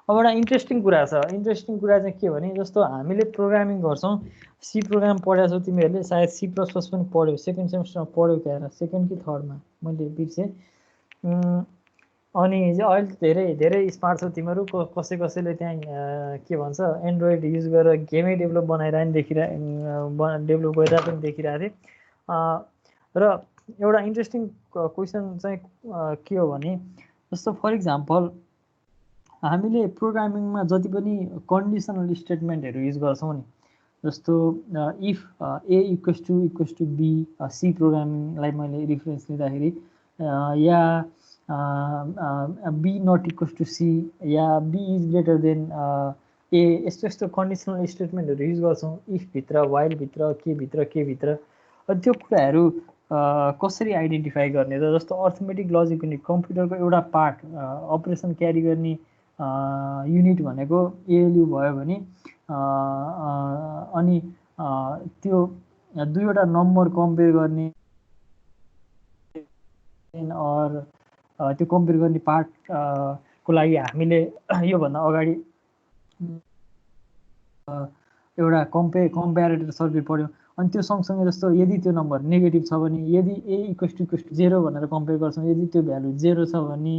अब एउटा इन्ट्रेस्टिङ कुरा छ। इन्ट्रेस्टिङ कुरा चाहिँ के भने जस्तो हामीले प्रोग्रामिङ गर्छौँ, सी प्रोग्राम पढेको छौ तिमीहरूले, सायद सी प्लस प्लस पनि पढ्यौ, सेकेन्ड सेमेस्टरमा पढ्यौ क्या, सेकेन्ड कि थर्डमा मैले बिर्सेँ। अनि अहिले धेरै धेरै स्मार्ट छौ तिमीहरू। कसैले त्यहाँ के भन्छ एन्ड्रोइड युज गरेर गेमै डेभलप बनाइरह पनि डेभलप गरेर पनि देखिरहेको थिएँ। र एउटा इन्ट्रेस्टिङ क्वेसन चाहिँ के हो भने जस्तो फर इक्जाम्पल हामीले प्रोग्रामिङमा जति पनि कन्डिसनल स्टेटमेन्टहरू युज गर्छौँ नि, जस्तो if A equals to B, C प्रोग्रामिङलाई मैले रिफरेन्स लिँदाखेरि, या B not equals to C, या B is greater than A, यस्तो यस्तो कन्डिसनल स्टेटमेन्टहरू युज गर्छौँ इफभित्र, वाइलभित्र, केभित्र। त्यो कुराहरू कसरी आइडेन्टिफाई गर्ने त? जस्तो अर्थमेटिक लजिक पनि कम्प्युटरको एउटा पार्ट, अपरेसन क्यारी गर्ने युनिट भनेको एएलयु भयो भने अनि त्यो दुईवटा नम्बर कम्पेयर गर्ने त्यो कम्पेयर गर्ने पार्ट को लागि हामीले योभन्दा अगाडि एउटा कम्पेरेटर सर्किट पढ्यौँ। अनि त्यो सँगसँगै जस्तो यदि त्यो नम्बर नेगेटिभ छ भने, यदि ए इक्वल्स टु 0 भनेर कम्पेयर गर्छौँ, यदि त्यो भ्यालु 0 छ भने,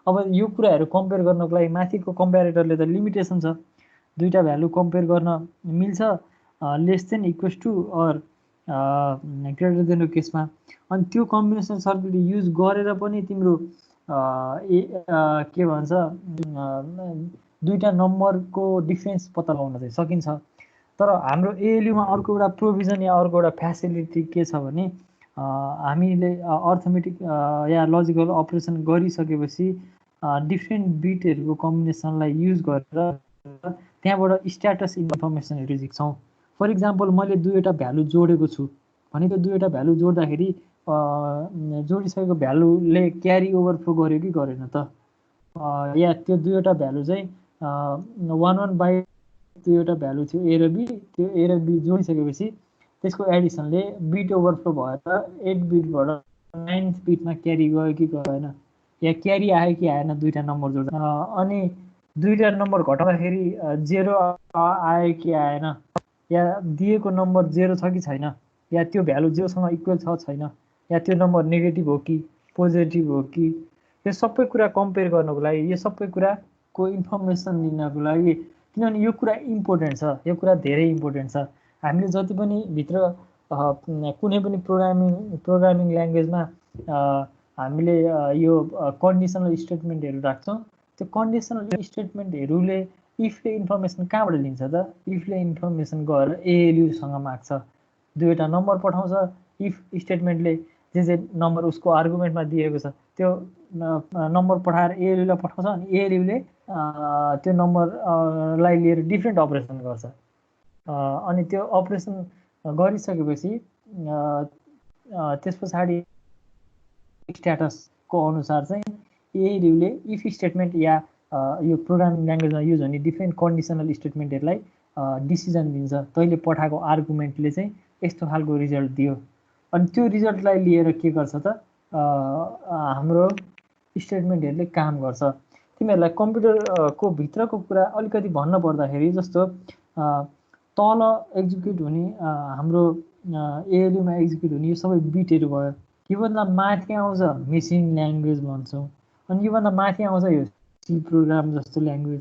अब यो कुराहरू कम्पेयर गर्नको लागि माथिको कम्पेरेटरले त लिमिटेसन छ, दुईवटा भ्यालु कम्पेयर गर्न मिल्छ less than equals to or greater देनको केसमा। अनि त्यो कम्बिनेसन सर्किट युज गरेर पनि तिम्रो के भन्छ दुईवटा नम्बरको डिफ्रेन्स पत्ता लगाउन चाहिँ सकिन्छ। तर हाम्रो एएलयुमा अर्को एउटा प्रोभिजन या अर्को एउटा फ्यासिलिटी के छ भने हामीले अर्थमेटिक या लजिकल अपरेसन गरिसकेपछि डिफ्रेन्ट बिटहरूको कम्बिनेसनलाई युज गरेर त्यहाँबाट स्ट्याटस इन्फर्मेसनहरू झिक्छौँ। फर इक्जाम्पल मैले दुईवटा भ्यालु जोडेको छु भने त्यो दुईवटा भ्यालु जोड्दाखेरि जोडिसकेको भ्यालुले क्यारी ओभरफ्लो गर्यो कि गरेन त, या त्यो दुईवटा भ्यालु चाहिँ 1 बाई दुईवटा भ्यालु थियो ए र बी, त्यो ए र बी जोडिसकेपछि त्यसको एडिसनले बिट ओभरफ्लो भएर 8 बिटबाट 9 बिटमा क्यारी गयो कि गएन, या क्यारी आयो कि आएन दुईवटा नम्बर जोड्दा, अनि दुईवटा नम्बर घटाउँदाखेरि 0 आयो कि आएन, या दिएको नम्बर 0 छ कि छैन, या त्यो भ्यालु 0सँग इक्वल छ छैन, या त्यो नम्बर नेगेटिभ हो कि पोजिटिभ हो कि, यो सबै कुरा कम्पेयर गर्नको लागि, यो सबै कुराको इन्फर्मेसन लिनको लागि, किनभने यो कुरा इम्पोर्टेन्ट छ, यो कुरा धेरै इम्पोर्टेन्ट छ। हामीले जति पनि भित्र कुनै पनि प्रोग्रामिङ ल्याङ्ग्वेजमा हामीले यो कन्डिसनल स्टेटमेन्टहरू राख्छौँ, त्यो कन्डिसनल स्टेटमेन्टहरूले इफले इन्फर्मेसन कहाँबाट लिन्छ त? इफले इन्फर्मेसन गएर एएलयुसँग माग्छ, दुईवटा नम्बर पठाउँछ, इफ स्टेटमेन्टले जे नम्बर उसको आर्गुमेन्टमा दिएको छ त्यो नम्बर पठाएर एएलयुलाई पठाउँछ, अनि एएलयुले त्यो नम्बरलाई लिएर डिफ्रेन्ट अपरेसन गर्छ। अनि त्यो अपरेसन गरिसकेपछि त्यस पछाडि स्ट्याटसको अनुसार चाहिँ एएलयुले इफ स्टेटमेन्ट या यो प्रोग्रामिङ ल्याङ्ग्वेजमा युज हुने डिफ्रेन्ट कन्डिसनल स्टेटमेन्टहरूलाई डिसिजन दिन्छ, तैँले पठाएको आर्गुमेन्टले चाहिँ यस्तो खालको रिजल्ट दियो। अनि त्यो रिजल्टलाई लिएर के गर्छ त हाम्रो स्टेटमेन्टहरूले काम गर्छ। तिमीहरूलाई कम्प्युटरको भित्रको कुरा अलिकति भन्न पर्दाखेरि जस्तो तल एक्जिक्युट हुने हाम्रो एएलयुमा एक्जिक्युट हुने यो सबै बिटहरू भयो। योभन्दा माथि आउँछ मेसिन ल्याङ्ग्वेज भन्छौँ, अनि योभन्दा माथि आउँछ यो सी प्रोग्राम जस्तो ल्याङ्ग्वेज,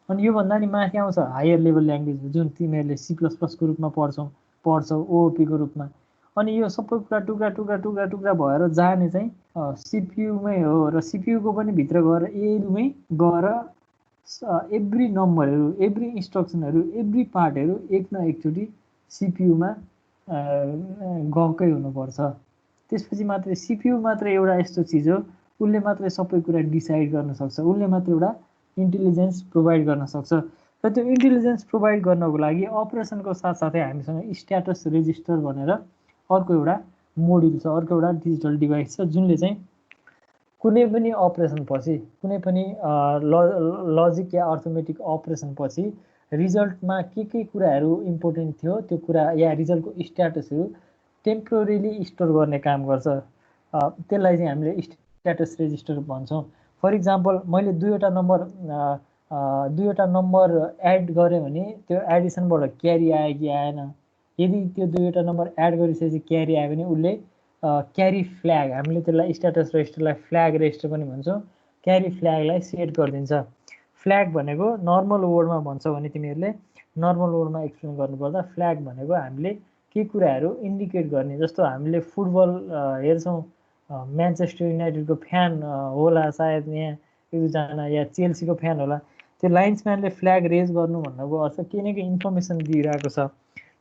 अनि योभन्दा नि माथि आउँछ हायर लेभल ल्याङ्ग्वेज जुन तिमीहरूले सी प्लस प्लसको रूपमा पढ्छौ ओओपीको रूपमा। अनि यो सबै कुरा टुक्रा टुक्रा टुक्रा टुक्रा भएर जाने चाहिँ सिपियुमै हो, र सिपियुको पनि भित्र गएर एएलयुमै गएर एभ्री नम्बरहरू, एभ्री इन्स्ट्रक्सनहरू, एभ्री पार्टहरू एक न एकचोटि सिपियुमा गएकै हुनुपर्छ। त्यसपछि मात्रै सिपियु मात्र एउटा यस्तो चिज हो, उसले मात्रै सबै कुरा डिसाइड गर्न सक्छ, उसले मात्र एउटा इन्टेलिजेन्स प्रोभाइड गर्न सक्छ। र त्यो इन्टेलिजेन्स प्रोभाइड गर्नको लागि अपरेसनको साथसाथै हामीसँग स्ट्याटस रेजिस्टर भनेर अर्को एउटा मोड्युल छ, अर्को एउटा डिजिटल डिभाइस छ, जुनले चाहिँ कुनै पनि अपरेसन पछि, कुनै पनि लजिक या अर्थमेटिक अपरेसन पछि रिजल्टमा के कुराहरू इम्पोर्टेन्ट थियो त्यो कुरा या रिजल्टको स्ट्याटसहरू टेम्पोरेरी स्टोर गर्ने काम गर्छ। त्यसलाई चाहिँ हामीले स्ट्याटस रेजिस्टर भन्छौँ। फर इक्जाम्पल मैले दुईवटा नम्बर दुईवटा नम्बर एड गऱ्यो भने त्यो एडिसनबाट क्यारी आयो कि आएन, यदि त्यो दुईवटा नम्बर एड गरिसकेपछि क्यारी आयो भने उसले क्यारी फ्ल्याग, हामीले त्यसलाई स्ट्याटस रेजिस्टरलाई फ्ल्याग रेजिस्टर पनि भन्छौँ, क्यारी फ्ल्यागलाई सेट गरिदिन्छ। फ्ल्याग भनेको नर्मल वर्डमा भन्छ भने तिमीहरूले नर्मल वर्डमा एक्सप्लेन गर्नुपर्दा फ्ल्याग भनेको हामीले केही कुराहरू इन्डिकेट गर्ने, जस्तो हामीले फुटबल हेर्छौँ, म्यान्चेस्टर युनाइटेडको फ्यान होला सायद यहाँ एक दुईजना, या चेल्सीको फ्यान होला, त्यो लाइन्सम्यानले फ्ल्याग रेज गर्नु भन्नुको अर्थ केही न केही इन्फर्मेसन दिइरहेको छ,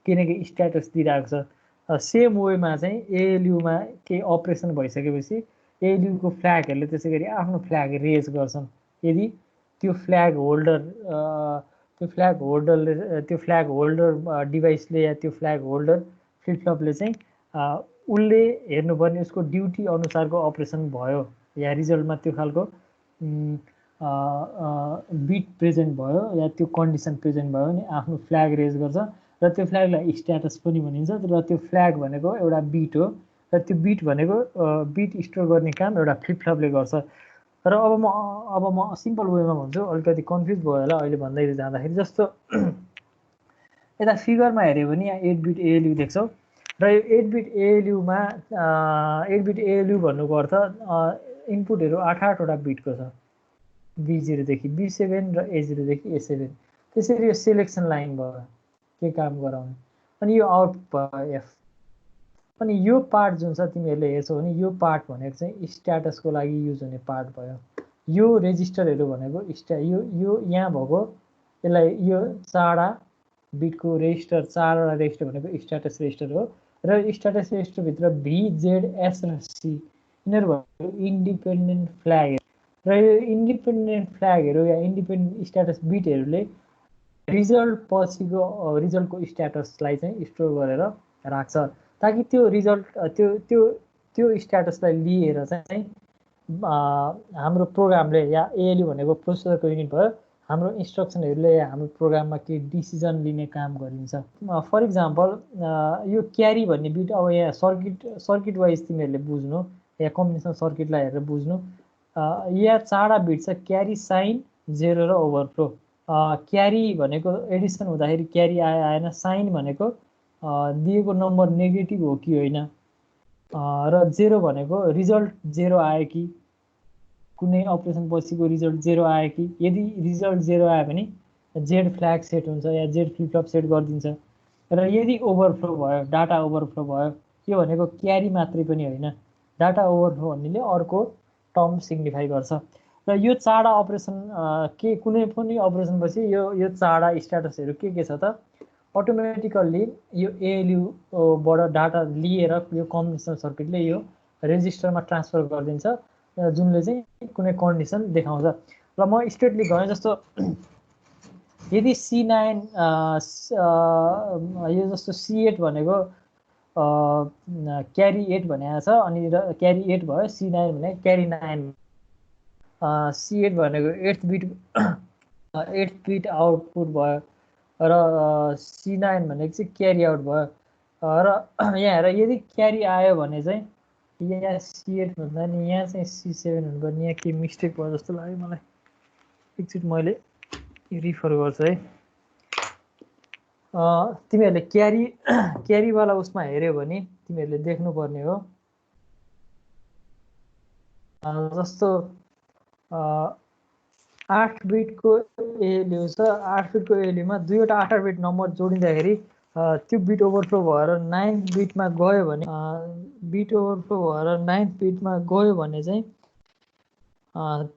केही न केही स्ट्याटस दिइरहेको छ। सेम वेमा चाहिँ एएलयुमा केही अपरेसन भइसकेपछि एएलयुको फ्ल्यागहरूले त्यसै गरी आफ्नो फ्ल्याग रेज गर्छन्। यदि त्यो फ्ल्याग होल्डर डिभाइसले या त्यो फ्ल्याग होल्डर फ्लिपफ्लपले चाहिँ उसले हेर्नुपर्ने उसको ड्युटी अनुसारको अपरेसन भयो या रिजल्टमा त्यो खालको बिट प्रेजेन्ट भयो या त्यो कन्डिसन प्रेजेन्ट भयो भने आफ्नो फ्ल्याग रेज गर्छ, र त्यो फ्ल्यागलाई स्ट्याटस पनि भनिन्छ। र त्यो फ्ल्याग भनेको एउटा बिट हो, र त्यो बिट भनेको बिट स्टोर गर्ने काम एउटा फ्लिपफ्लपले गर्छ। र अब म सिम्पल वेमा भन्छु, अलिकति कन्फ्युज भयो होला अहिले भन्दै जाँदाखेरि। जस्तो यता फिगरमा हेऱ्यो भने यहाँ 8 बिट एएलयु देख्छौ, र यो 8 बिट एएलयुमा 8 बिट एएलयु भन्नुको अर्थ इनपुटहरू 8 वटा बिटको छ, B0 देखि B7 र A0 देखि A7। त्यसरी यो सेलेक्सन लाइन भयो के काम गराउने, अनि यो आउटपुट भयो F। अनि यो पार्ट जुन छ तिमीहरूले हेर्छौ भने यो पार्ट भनेको चाहिँ स्ट्याटसको लागि युज हुने पार्ट भयो। यो रेजिस्टरहरू भनेको यो यहाँ भएको यसलाई यो 4 बिटको रेजिस्टर, 4वटा रेजिस्टर भनेको स्ट्याटस रेजिस्टर हो। र स्ट्याटस रेजिस्टरभित्र VZS र C यिनीहरू भनेको इन्डिपेन्डेन्ट फ्ल्याग, र यो इन्डिपेन्डेन्ट फ्ल्यागहरू या इन्डिपेन्डेन्ट स्ट्याटस बिटहरूले रिजल्ट पछिको रिजल्टको स्ट्याटसलाई चाहिँ स्टोर गरेर राख्छ, ताकि त्यो रिजल्ट त्यो स्ट्याटसलाई लिएर चाहिँ हाम्रो प्रोग्रामले या एएलयु भनेको प्रोसेसरको युनिट भयो, हाम्रो इन्स्ट्रक्सनहरूले या हाम्रो प्रोग्राममा केही डिसिजन लिने काम गरिन्छ। फर इक्जाम्पल यो क्यारी भन्ने बिट, अब यहाँ सर्किट वाइज तिमीहरूले बुझ्नु या कम्बिनेसन सर्किटलाई हेरेर बुझ्नु। यहाँ 4 बिट छ, क्यारी, साइन, 0 र ओभरफ्लो। क्यारी भनेको एडिसन हुँदाखेरि क्यारी आयो आएन, साइन भनेको दिएको नम्बर नेगेटिभ हो कि होइन, र 0 भनेको रिजल्ट 0 आयो कि, कुनै अपरेसन पछिको रिजल्ट 0 आयो कि। यदि रिजल्ट 0 आयो भने जेड फ्ल्याग सेट हुन्छ या जेड फ्लिपफ्लप सेट गरिदिन्छ। र यदि ओभरफ्लो भयो, डाटा ओभरफ्लो भयो, यो भनेको क्यारी मात्रै पनि होइन, डाटा ओभरफ्लो भन्नेले अर्को टर्म सिग्निफाई गर्छ। र यो 4 अपरेसन कुनै पनि अपरेसन पछि यो 4 स्ट्याटसहरू के छ त, अटोमेटिकल्ली यो एएलयुबाट डाटा लिएर यो कम्बिनेसन सर्किटले यो रेजिस्टरमा ट्रान्सफर गरिदिन्छ, जुनले चाहिँ कुनै कन्डिसन देखाउँछ। र म स्ट्रेटली गएँ, जस्तो यदि C9 यो जस्तो C8 भनेको क्यारी 8 भनेको छ, अनि क्यारी 8 भयो, C9 भने क्यारी 9, C8 भनेको 8 बिट आउटपुट भयो, र C9 भनेको चाहिँ क्यारी आउट भयो। र यहाँ हेर, यदि क्यारी आयो भने चाहिँ यहाँ C8 भन्दा नि यहाँ चाहिँ C7 हुनुपर्ने, यहाँ के मिस्टेक भयो जस्तो लाग्यो मलाई, एकचोटि मैले रिफर गर्छु है। तिमीहरूले क्यारीवाला उसमा हेऱ्यो भने तिमीहरूले देख्नुपर्ने हो, जस्तो 8 बिटको एएलयु छ, 8 बिटको एएलयुमा दुईवटा 8 बिट नम्बर जोडिँदाखेरि त्यो बिट ओभरफ्लो भएर 9th बिटमा गयो भने चाहिँ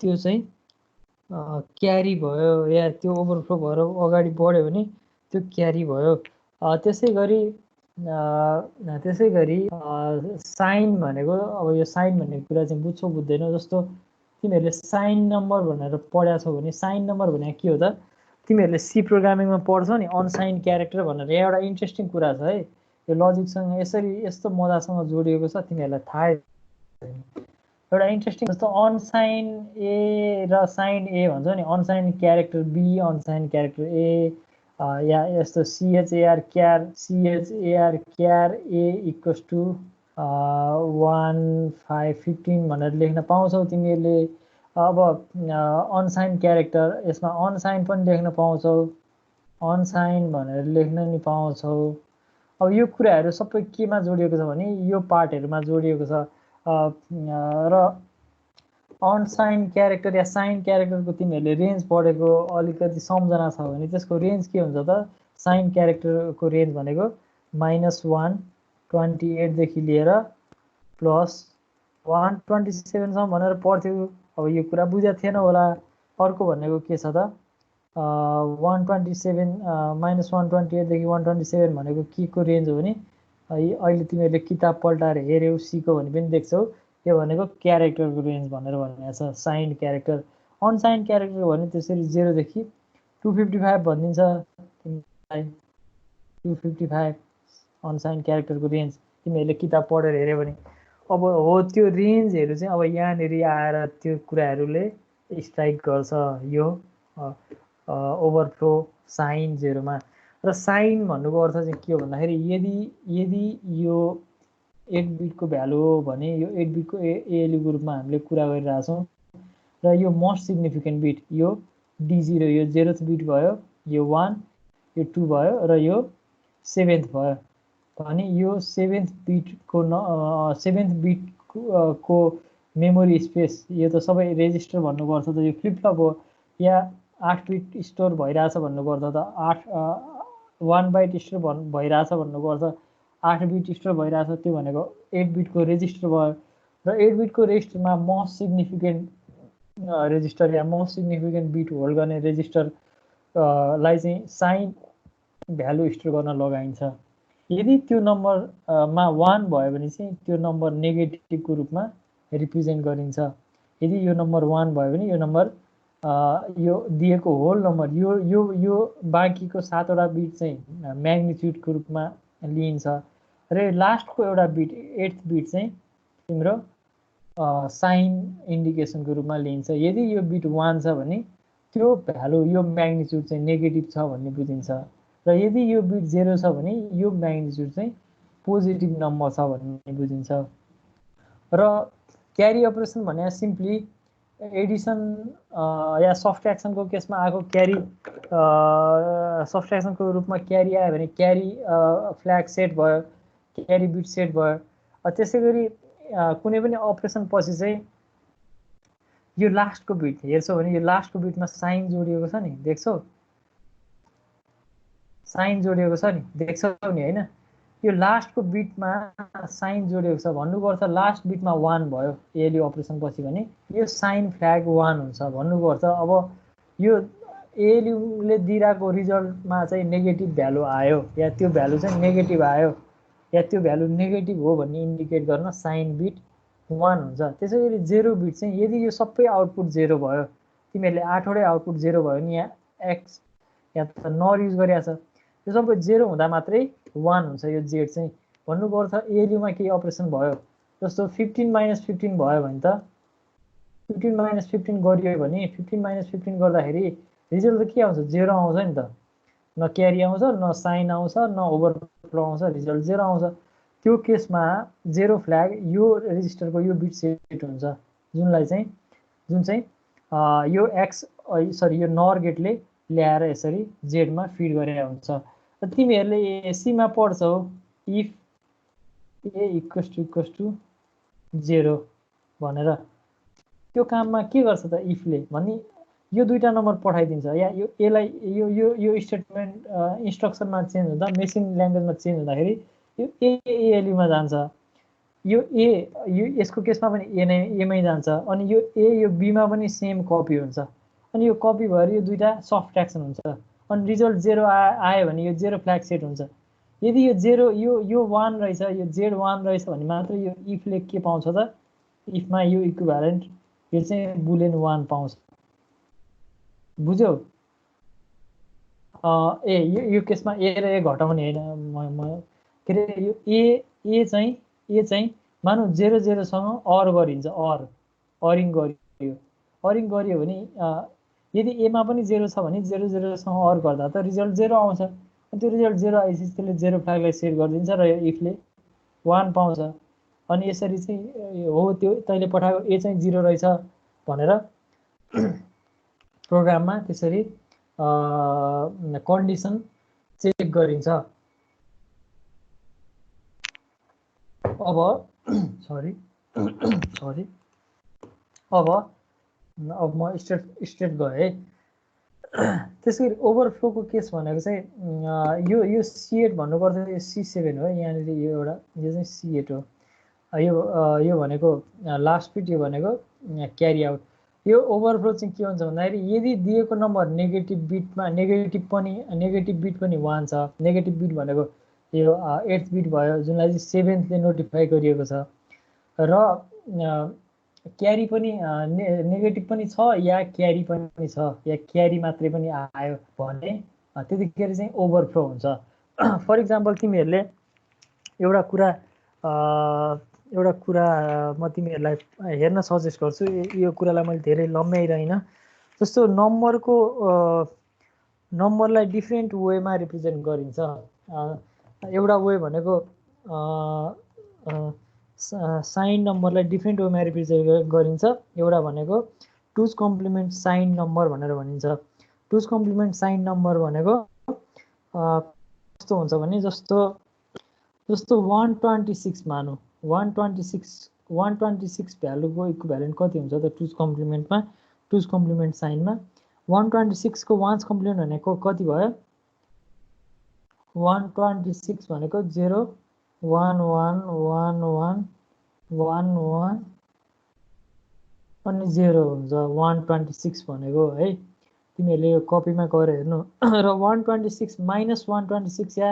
त्यो चाहिँ क्यारी भयो, या त्यो ओभरफ्लो भएर अगाडि बढ्यो भने त्यो क्यारी भयो। त्यसै गरी साइन भनेको, अब यो साइन भन्ने कुरा चाहिँ बुझ्छौ बुझ्दैनौ, जस्तो तिमीहरूले साइन नम्बर भनेर पढ्या छौ भने साइन नम्बर भने के हो त, तिमीहरूले सी प्रोग्रामिङमा पढ्छौ नि अनसाइन क्यारेक्टर भनेर। यहाँ एउटा इन्ट्रेस्टिङ कुरा छ है, यो लजिकसँग यसरी यस्तो मजासँग जोडिएको छ, तिमीहरूलाई थाहै छैन। एउटा इन्ट्रेस्टिङ, जस्तो अनसाइन ए र साइन ए भन्छौ नि, unsign character B, unsign character A, या यस्तो CHAR char A equals to 1 5 15 भनेर लेख्न पाउँछौ तिमीहरूले। अब अनसाइन क्यारेक्टर, यसमा अनसाइन पनि लेख्न पाउँछौ, अनसाइन भनेर लेख्न नि पाउँछौ। अब यो कुराहरू सबै केमा जोडिएको छ भने यो पार्टहरूमा जोडिएको छ। र अनसाइन क्यारेक्टर या साइन क्यारेक्टरको तिमीहरूले रेन्ज पढेको अलिकति सम्झना छ भने त्यसको रेन्ज के हुन्छ त? साइन क्यारेक्टरको रेन्ज भनेको -1 28 देखि लिएर प्लस 127 सम्म भनेर पढ्थ्यो। अब यो कुरा बुझेको थिएन होला। अर्को भनेको के छ त? 127 -128 देखि 127 भनेको के को रेन्ज हो भने अहिले तिमीहरूले किताब पल्टाएर हेऱ्यौ सिक्यौ भने पनि देख्छौ यो भनेको क्यारेक्टरको रेन्ज भनेर भनेको छ, साइन क्यारेक्टर। अनसाइन क्यारेक्टर भने त्यसरी 0 देखि 255 भनिदिन्छ तिमीलाई। 255 अनसाइन क्यारेक्टरको रेन्ज तिमीहरूले किताब पढेर हेऱ्यौ भने। अब हो त्यो रेन्जहरू चाहिँ अब यहाँनिर आएर त्यो कुराहरूले स्ट्राइक गर्छ यो ओभरफ्लो साइन 0मा। र साइन भन्नुको अर्थ चाहिँ के हो भन्दाखेरि यदि यो 8 बिटको भ्यालु हो भने यो 8 बिटको एएलयूको रूपमा हामीले कुरा गरिरहेछौँ र यो मोस्ट सिग्निफिकेन्ट बिट यो D0 यो 0th बिट भयो, यो 1 यो 2 भयो र यो 7th भयो भने यो 7th बिटको मेमोरी स्पेस यो त सबै रेजिस्टर भन्नुको अर्थ त यो फ्लिपफ्लप हो, या 8 बिट स्टोर भइरहेछ भन्नुको अर्थ त 1 बाइट स्टोर भइरहेछ भन्नुको अर्थ 8 बिट स्टोर भइरहेछ, त्यो भनेको 8 बिटको रेजिस्टर भयो। र 8 बिटको रेजिस्टरमा मोस्ट सिग्निफिकेन्ट रेजिस्टर या मोस्ट सिग्निफिकेन्ट बिट होल्ड गर्ने रेजिस्टरलाई चाहिँ साइन भ्यालु स्टोर गर्न लगाइन्छ। यदि त्यो नम्बरमा 1 भयो भने चाहिँ त्यो नम्बर नेगेटिभको रूपमा रिप्रेजेन्ट गरिन्छ। यदि यो नम्बर 1 भयो भने यो नम्बर यो दिएको होल नम्बर यो बाँकीको 7वटा बिट चाहिँ म्याग्निट्युडको रूपमा लिइन्छ र लास्टको एउटा बिट 8th बिट चाहिँ तिम्रो साइन इन्डिकेसनको रूपमा लिइन्छ। यदि यो बिट 1 छ भने त्यो भ्यालु यो म्याग्निट्युड चाहिँ नेगेटिभ छ भन्ने बुझिन्छ र यदि यो बिट 0 छ भने यो म्याग्निट्युड चाहिँ पोजिटिभ नम्बर छ भन्ने बुझिन्छ। र क्यारी अपरेसन भने सिम्पली एडिसन या सब्ट्र्याक्सनको केसमा आएको क्यारी सब्ट्र्याक्सनको रूपमा क्यारी आयो भने क्यारी फ्ल्याग सेट भयो, क्यारी बिट सेट भयो। त्यसै गरी कुनै पनि अपरेसन पछि चाहिँ यो लास्टको बिट हेर्छौ भने यो लास्टको बिटमा साइन जोडिएको छ नि, देख्छौ? साइन जोडिएको छ नि, देख्छौ नि हैन? यो लास्टको बिटमा साइन जोडिएको छ भन्नुको अर्थ लास्ट बिटमा 1 भयो एएलयू अपरेसन पछि भने यो साइन फ्ल्याग 1 हुन्छ भन्नुको अर्थ अब यो एएलयूले दिइरहेको रिजल्टमा चाहिँ नेगेटिभ भ्यालु आयो या त्यो भ्यालु चाहिँ नेगेटिभ आयो या त्यो भ्यालु नेगेटिभ हो भन्ने इन्डिकेट गर्न साइन बिट 1 हुन्छ। त्यसै गरी 0 बिट चाहिँ यदि यो सबै आउटपुट 0 भयो, तिमीहरूले 8वटै आउटपुट 0 भयो नि, यहाँ एक्स या त नर युज गरिरहेछ, यो सबै 0 हुँदा मात्रै 1 हुन्छ यो जेड चाहिँ भन्नुको अर्थ एएलयूमा केही अपरेसन भयो। जस्तो 15 - 15 भयो भने त 15 - 15 गरियो भने 15 - 15 गर्दाखेरि रिजल्ट त के आउँछ? 0 आउँछ नि त। न क्यारी आउँछ, न साइन आउँछ, न ओभरफ्लो आउँछ, रिजल्ट 0 आउँछ। त्यो केसमा 0 फ्ल्याग यो रेजिस्टरको यो बिट सेट हुन्छ जुन चाहिँ यो यो नर गेटले ल्याएर यसरी जेडमा फिड गरेर हुन्छ। र तिमीहरूले सीमा पढ्छौ इफ ए इक्वल्स टु 0 भनेर। त्यो काममा के गर्छ त इफले भने यो दुईटा नम्बर पठाइदिन्छ या यो एलाई यो स्टेटमेन्ट इन्स्ट्रक्सनमा चेन्ज हुँदा मेसिन ल्याङ्ग्वेजमा चेन्ज हुँदाखेरि यो एएलयूमा जान्छ। यो यसको केसमा पनि एमै जान्छ अनि यो यो बीमा पनि सेम कपी हुन्छ अनि यो कपी भएर यो दुईटा सब्ट्र्याक्सन हुन्छ अनि रिजल्ट 0 आयो भने यो 0 फ्ल्याग सेट हुन्छ। यदि यो 0 यो 1 रहेछ, यो जेड 1 रहेछ भने मात्र यो इफले के पाउँछ त? इफमा यो इक्विभ्यालेन्ट यो चाहिँ बुलियन 1 पाउँछ। बुझ्यौ? यो केसमा ए र ए घटाउने होइन, के अरे यो ए चाहिँ मानौ 0 0 सँग अर गरिन्छ, अरिङ गरियो भने यदि एमा पनि 0 छ भने 0 0 सँग अर गर्दा त रिजल्ट 0 आउँछ। त्यो रिजल्ट 0 आएपछि त्यसले 0 फ्ल्यागलाई सेट गरिदिन्छ र यो इफले 1 पाउँछ। अनि यसरी चाहिँ हो त्यो तैँले पठाएको ए चाहिँ 0 रहेछ भनेर प्रोग्राममा त्यसरी कन्डिसन चेक गरिन्छ। अब सरी अब म स्ट्रेट गएँ है। त्यसैगरी ओभरफ्लोको केस भनेको चाहिँ यो C8 भन्नुपर्छ, यो C7 हो। यहाँनिर यो एउटा यो चाहिँ C8 हो। यो भनेको लास्ट बिट, यो भनेको क्यारी आउट। यो ओभरफ्लो चाहिँ के हुन्छ भन्दाखेरि यदि दिएको नम्बर नेगेटिभ बिटमा नेगेटिभ बिट पनि 1 छ, नेगेटिभ बिट भनेको यो 8th बिट भयो, जुनलाई चाहिँ 7thले नोटिफाई गरिएको छ, र क्यारी पनि नेगेटिभ पनि छ या क्यारी पनि छ या क्यारी मात्रै पनि आयो भने त्यतिखेर चाहिँ ओभरफ्लो हुन्छ। फर इक्जाम्पल तिमीहरूले एउटा कुरा म तिमीहरूलाई हेर्न सजेस्ट गर्छु। यो कुरालाई मैले धेरै लम्ब्याइरहेन। जस्तो नम्बरलाई डिफ्रेन्ट वेमा रिप्रेजेन्ट गरिन्छ। एउटा वे भनेको साइन नम्बरलाई डिफ्रेन्ट वेमा रिप्रेजेन्ट गरिन्छ। एउटा भनेको टुज कम्प्लिमेन्ट साइन नम्बर भनेर भनिन्छ। टुज कम्प्लिमेन्ट साइन नम्बर भनेको कस्तो हुन्छ भने जस्तो 126 मानौँ, 126 भ्यालुको इक्विभ्यालेन्ट कति हुन्छ त टुज कम्प्लिमेन्टमा, टुज कम्प्लिमेन्ट साइनमा 126 को 1s कम्प्लिमेन्ट भनेको कति भयो? 126 भनेको 0 1 1 1 1 1 1 अनि 0 हुन्छ 126 भनेको है। तिमीहरूले यो कपीमा गएर हेर्नु। र 126 माइनस 126 या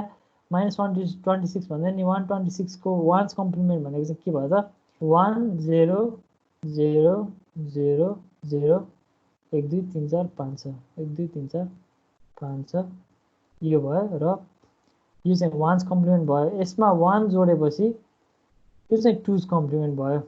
माइनस 126 भन्दा नि 126 को 1s कम्प्लिमेन्ट भनेको चाहिँ के भयो त? 1 0 0 0 0 1 2 3 4 5 6 1 2 3 4 5 6 यो भयो। र यो चाहिँ 1s कम्प्लिमेन्ट भयो। यसमा 1 जोडेपछि यो चाहिँ 2s कम्प्लिमेन्ट भयो।